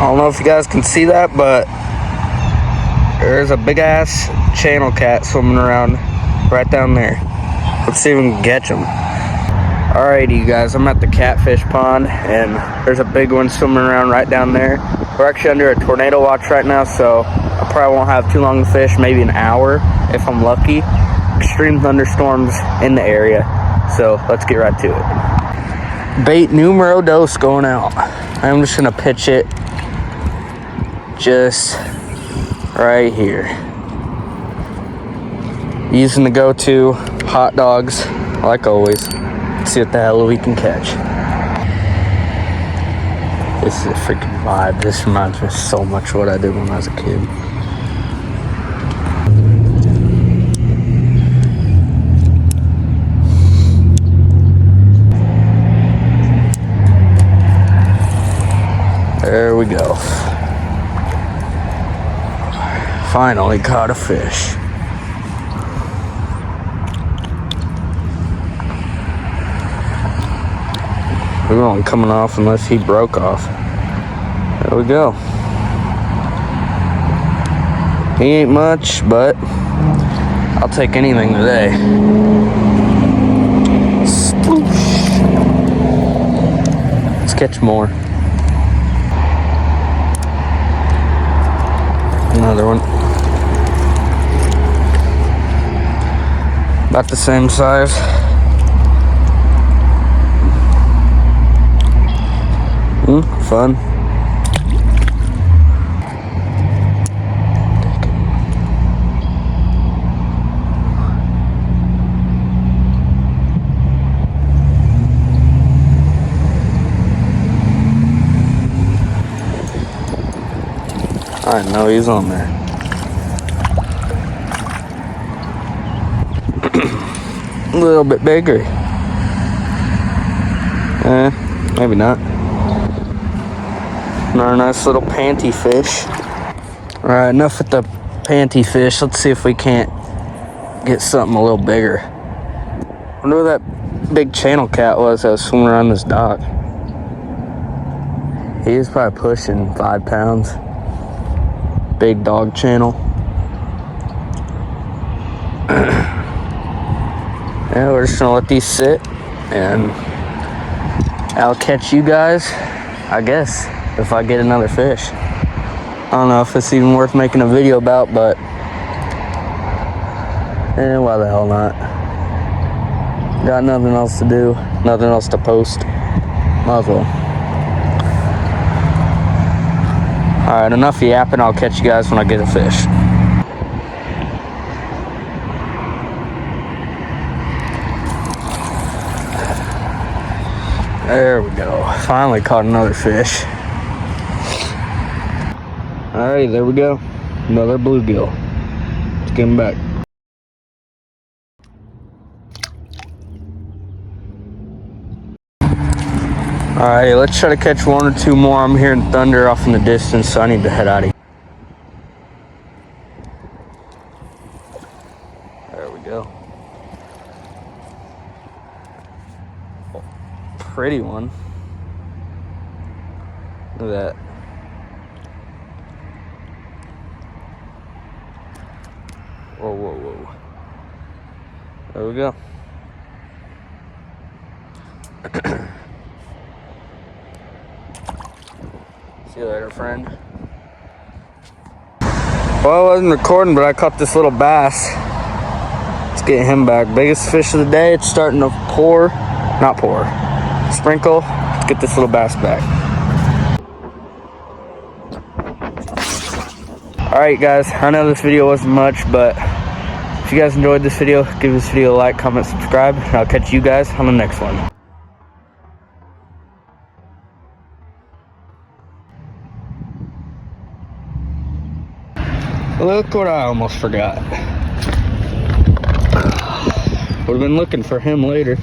don't know if you guys can see that, but there's a big ass channel cat swimming around right down there. Let's see if we can catch him. Alrighty, you guys, I'm at the catfish pond, and there's a big one swimming around right down there. We're actually under a tornado watch right now, so I probably won't have too long to fish, maybe an hour if I'm lucky. Extreme thunderstorms in the area, so let's get right to it. Bait numero dos going out. I'm just gonna pitch it just right here. Using the go-to hot dogs, like always. Let's see what the hell we can catch. This is a freaking vibe. This reminds me so much of what I did when I was a kid. There we go. Finally caught a fish. We weren't coming off unless he broke off. There we go. He ain't much, but I'll take anything today. Sploosh. Let's catch more. Another one. About the same size. Fun. I know he's on there. A little bit bigger. Maybe not. Another nice little panty fish. Alright, enough with the panty fish. Let's see if we can't get something a little bigger. I wonder where that big channel cat was that was swimming around this dock. He was probably pushing 5 pounds. Big dog channel. Yeah, we're just gonna let these sit, and I'll catch you guys, I guess, if I get another fish. I don't know if it's even worth making a video about, but why the hell not? Got nothing else to do, nothing else to post. Might as well. Alright, enough yapping. I'll catch you guys when I get a fish. There we go. Finally caught another fish. Alrighty, there we go. Another bluegill. Let's get him back. Alright, let's try to catch 1 or 2 more. I'm hearing thunder off in the distance, so I need to head out of here. There we go. Oh, pretty one. Look at that. Whoa, whoa, whoa. There we go. See you later, friend. Well, I wasn't recording, but I caught this little bass. Let's get him back. Biggest fish of the day. It's starting to sprinkle. Let's get this little bass back. Alright guys, I know this video wasn't much, but if you guys enjoyed this video, give this video a like, comment, subscribe, and I'll catch you guys on the next one. Look what I almost forgot. Would have been looking for him later.